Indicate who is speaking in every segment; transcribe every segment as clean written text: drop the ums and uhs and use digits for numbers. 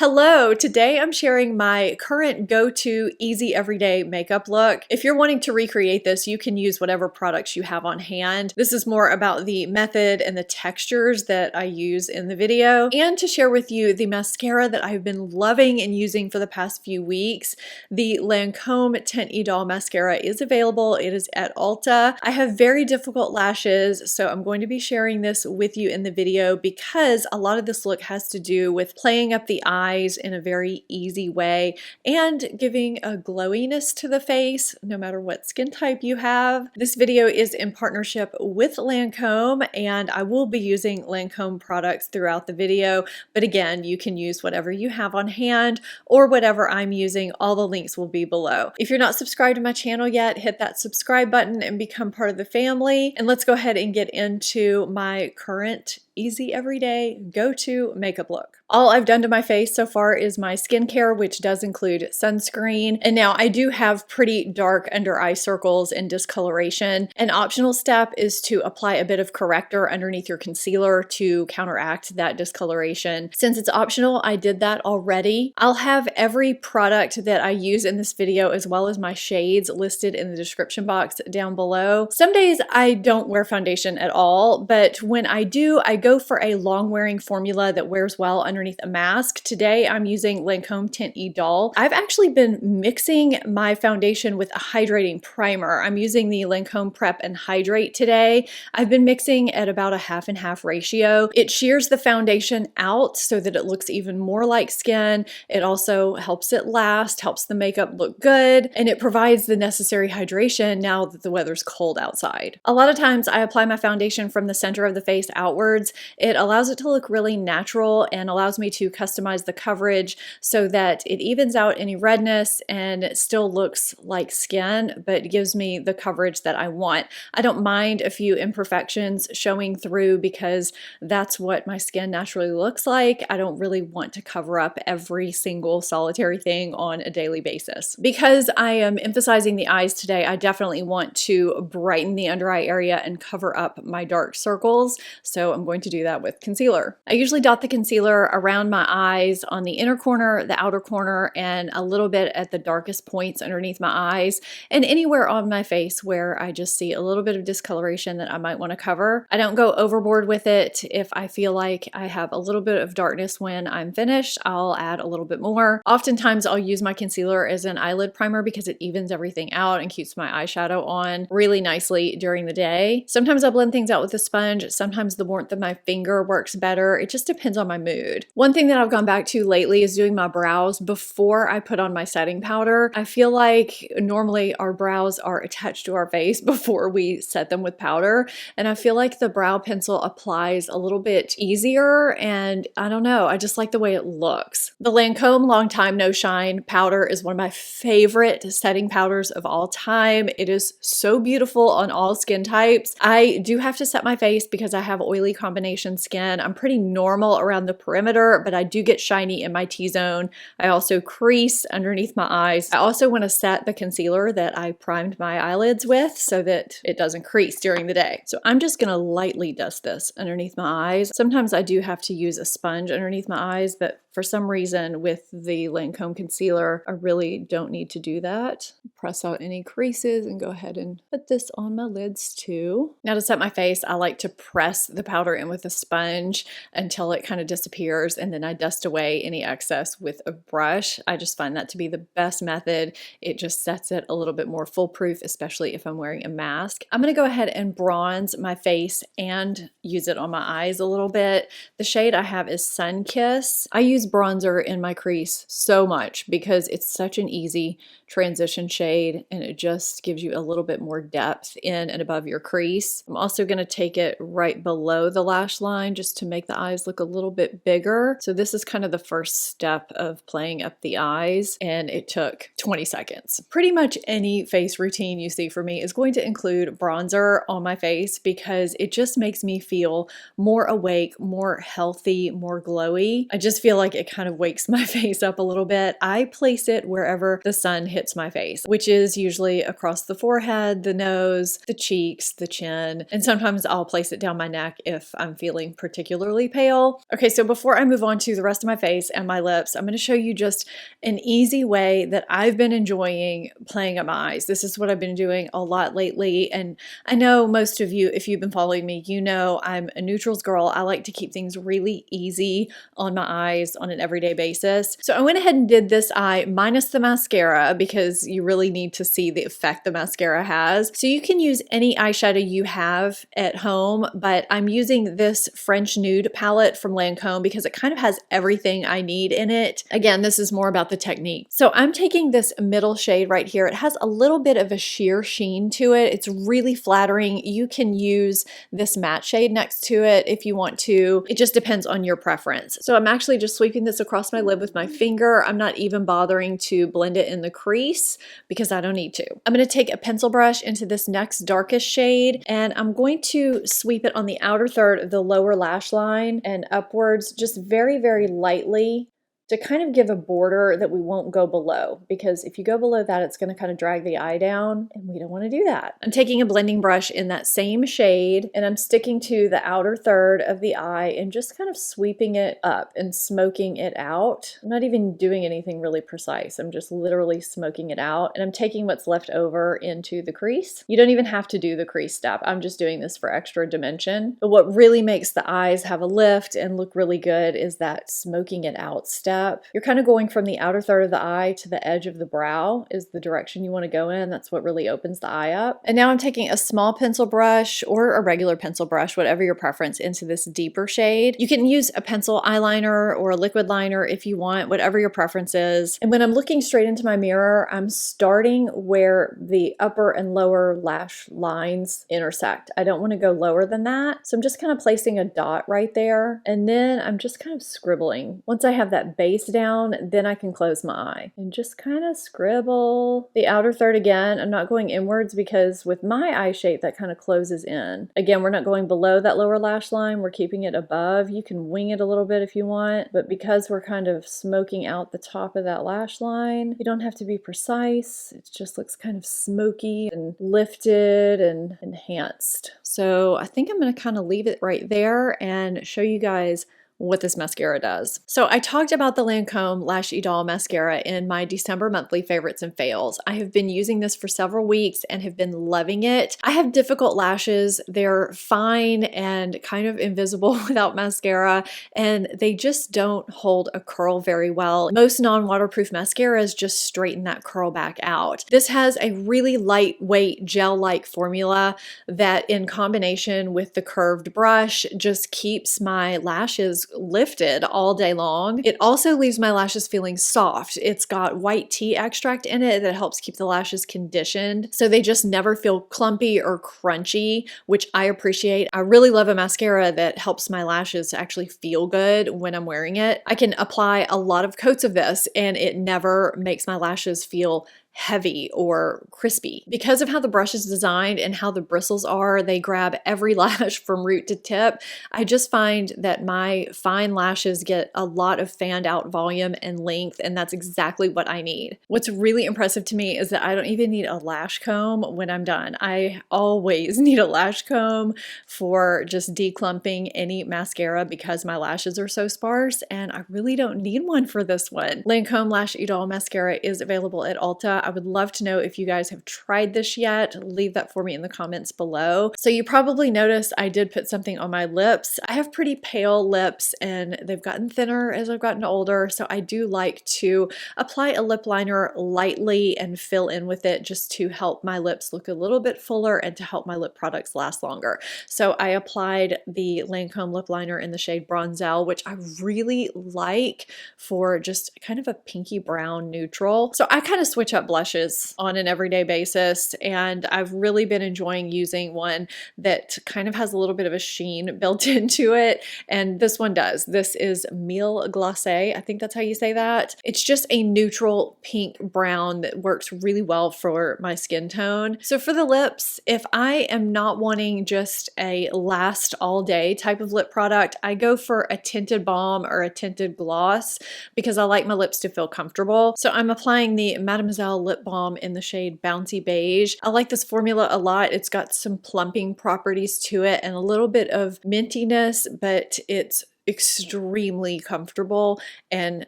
Speaker 1: Hello, today I'm sharing my current go-to easy everyday makeup look. If you're wanting to recreate this, you can use whatever products you have on hand. This is more about the method and the textures that I use in the video, and to share with you the mascara that I've been loving and using for the past few weeks. The Lancome Teint Idole mascara is available. It is at Ulta. I have very difficult lashes, so I'm going to be sharing this with you in the video because a lot of this look has to do with playing up the eye in a very easy way and giving a glowiness to the face no matter what skin type you have. This video is in partnership with Lancome, and I will be using Lancome products throughout the video, but again, you can use whatever you have on hand or whatever I'm using. All the links will be below. If you're not subscribed to my channel yet, hit that subscribe button and become part of the family. And let's go ahead and get into my current easy everyday go-to makeup look. All I've done to my face so far is my skincare, which does include sunscreen. And now I do have pretty dark under eye circles and discoloration. An optional step is to apply a bit of corrector underneath your concealer to counteract that discoloration. Since it's optional, I did that already. I'll have every product that I use in this video as well as my shades listed in the description box down below. Some days I don't wear foundation at all, but when I do, I go for a long wearing formula that wears well underneath a mask. Today I'm using Lancome Teint Idole. I've actually been mixing my foundation with a hydrating primer. I'm using the Lancome Prep and Hydrate today. I've been mixing at about a half and half ratio. It shears the foundation out so that it looks even more like skin. It also helps it last, helps the makeup look good, and it provides the necessary hydration now that the weather's cold outside. A lot of times I apply my foundation from the center of the face outwards. It allows it to look really natural and allows me to customize the coverage so that it evens out any redness and it still looks like skin, but gives me the coverage that I want. I don't mind a few imperfections showing through because that's what my skin naturally looks like. I don't really want to cover up every single solitary thing on a daily basis. Because I am emphasizing the eyes today, I definitely want to brighten the under eye area and cover up my dark circles. So I'm going to do that with concealer. I usually dot the concealer around my eyes on the inner corner, the outer corner, and a little bit at the darkest points underneath my eyes, and anywhere on my face where I just see a little bit of discoloration that I might want to cover. I don't go overboard with it. If I feel like I have a little bit of darkness when I'm finished, I'll add a little bit more. Oftentimes I'll use my concealer as an eyelid primer because it evens everything out and keeps my eyeshadow on really nicely during the day. Sometimes I blend things out with a sponge. Sometimes the warmth of my finger works better. It just depends on my mood. One thing that I've gone back to lately is doing my brows before I put on my setting powder. I feel like normally our brows are attached to our face before we set them with powder, and I feel like the brow pencil applies a little bit easier, and I don't know, I just like the way it looks. The Lancome Long Time No Shine powder is one of my favorite setting powders of all time. It is so beautiful on all skin types. I do have to set my face because I have oily combination skin. I'm pretty normal around the perimeter, but I do get shiny in my T-zone. I also crease underneath my eyes. I also want to set the concealer that I primed my eyelids with so that it doesn't crease during the day. So I'm just going to lightly dust this underneath my eyes. Sometimes I do have to use a sponge underneath my eyes, but for some reason with the Lancome concealer, I really don't need to do that. Press out any creases and go ahead and put this on my lids too. Now to set my face, I like to press the powder in with a sponge until it kind of disappears, and then I dust away any excess with a brush. I just find that to be the best method. It just sets it a little bit more foolproof, especially if I'm wearing a mask. I'm going to go ahead and bronze my face and use it on my eyes a little bit. The shade I have is Sun Kiss. I use bronzer in my crease so much because it's such an easy transition shade and it just gives you a little bit more depth in and above your crease. I'm also going to take it right below the lash line just to make the eyes look a little bit bigger. So this is kind of the first step of playing up the eyes, and it took 20 seconds. Pretty much any face routine you see for me is going to include bronzer on my face because it just makes me feel more awake, more healthy, more glowy. I just feel like like it kind of wakes my face up a little bit, I place it wherever the sun hits my face, which is usually across the forehead, the nose, the cheeks, the chin, and sometimes I'll place it down my neck if I'm feeling particularly pale. Okay, so before I move on to the rest of my face and my lips, I'm going to show you just an easy way that I've been enjoying playing at my eyes. This is what I've been doing a lot lately, and I know most of you, if you've been following me, you know I'm a neutrals girl. I like to keep things really easy on my eyes on an everyday basis. So I went ahead and did this eye minus the mascara because you really need to see the effect the mascara has. So you can use any eyeshadow you have at home, but I'm using this French Nude palette from Lancome because it kind of has everything I need in it. Again, this is more about the technique. So I'm taking this middle shade right here. It has a little bit of a sheer sheen to it. It's really flattering. You can use this matte shade next to it if you want to. It just depends on your preference. So I'm actually just sweeping this across my lid with my finger. I'm not even bothering to blend it in the crease because I don't need to. I'm going to take a pencil brush into this next darkest shade, and I'm going to sweep it on the outer third of the lower lash line and upwards just very, very lightly, to kind of give a border that we won't go below, because if you go below that, it's going to kind of drag the eye down, and we don't want to do that. I'm taking a blending brush in that same shade, and I'm sticking to the outer third of the eye and just kind of sweeping it up and smoking it out. I'm not even doing anything really precise. I'm just literally smoking it out, and I'm taking what's left over into the crease. You don't even have to do the crease step. I'm just doing this for extra dimension. But what really makes the eyes have a lift and look really good is that smoking it out step. You're kind of going from the outer third of the eye to the edge of the brow is the direction you want to go in. That's what really opens the eye up. And now I'm taking a small pencil brush or a regular pencil brush, whatever your preference, into this deeper shade. You can use a pencil eyeliner or a liquid liner if you want, whatever your preference is. And when I'm looking straight into my mirror, I'm starting where the upper and lower lash lines intersect. I don't want to go lower than that. So I'm just kind of placing a dot right there. And then I'm just kind of scribbling. Once I have that base down, then I can close my eye and just kind of scribble. The outer third again, I'm not going inwards because with my eye shape that kind of closes in. Again, we're not going below that lower lash line, we're keeping it above. You can wing it a little bit if you want, but because we're kind of smoking out the top of that lash line, you don't have to be precise. It just looks kind of smoky and lifted and enhanced. So I think I'm going to kind of leave it right there and show you guys what this mascara does. So I talked about the Lancome Lash Idole mascara in my December monthly favorites and fails. I have been using this for several weeks and have been loving it. I have difficult lashes. They're fine and kind of invisible without mascara, and they just don't hold a curl very well. Most non-waterproof mascaras just straighten that curl back out. This has a really lightweight gel-like formula that, in combination with the curved brush, just keeps my lashes lifted all day long. It also leaves my lashes feeling soft. It's got white tea extract in it that helps keep the lashes conditioned, so they just never feel clumpy or crunchy, which I appreciate. I really love a mascara that helps my lashes actually feel good when I'm wearing it. I can apply a lot of coats of this and it never makes my lashes feel heavy or crispy. Because of how the brush is designed and how the bristles are, they grab every lash from root to tip. I just find that my fine lashes get a lot of fanned out volume and length, and that's exactly what I need. What's really impressive to me is that I don't even need a lash comb when I'm done. I always need a lash comb for just declumping any mascara because my lashes are so sparse, and I really don't need one for this one. Lancome Lash Idole mascara is available at Ulta. I would love to know if you guys have tried this yet. Leave that for me in the comments below. So you probably noticed I did put something on my lips. I have pretty pale lips and they've gotten thinner as I've gotten older, so I do like to apply a lip liner lightly and fill in with it just to help my lips look a little bit fuller and to help my lip products last longer. So I applied the Lancome lip liner in the shade Bronzelle, which I really like for just kind of a pinky brown neutral. So I kind of switch up blushes on an everyday basis, and I've really been enjoying using one that kind of has a little bit of a sheen built into it, and this one does. This is Miel Glace. I think that's how you say that. It's just a neutral pink brown that works really well for my skin tone. So for the lips, if I am not wanting just a last all day type of lip product, I go for a tinted balm or a tinted gloss because I like my lips to feel comfortable. So I'm applying the Mademoiselle lip balm in the shade Bouncy Beige. I like this formula a lot. It's got some plumping properties to it and a little bit of mintiness, but it's extremely comfortable and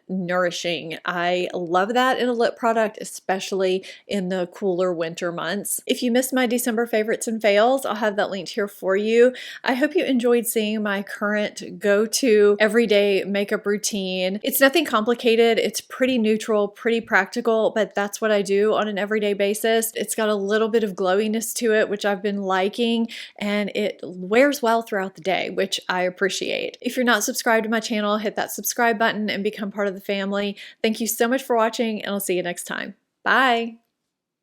Speaker 1: nourishing. I love that in a lip product, especially in the cooler winter months. If you missed my December favorites and fails, I'll have that linked here for you. I hope you enjoyed seeing my current go-to everyday makeup routine. It's nothing complicated. It's pretty neutral, pretty practical, but that's what I do on an everyday basis. It's got a little bit of glowiness to it, which I've been liking, and it wears well throughout the day, which I appreciate. If you're not subscribe to my channel, hit that subscribe button and become part of the family. Thank you so much for watching, and I'll see you next time. Bye!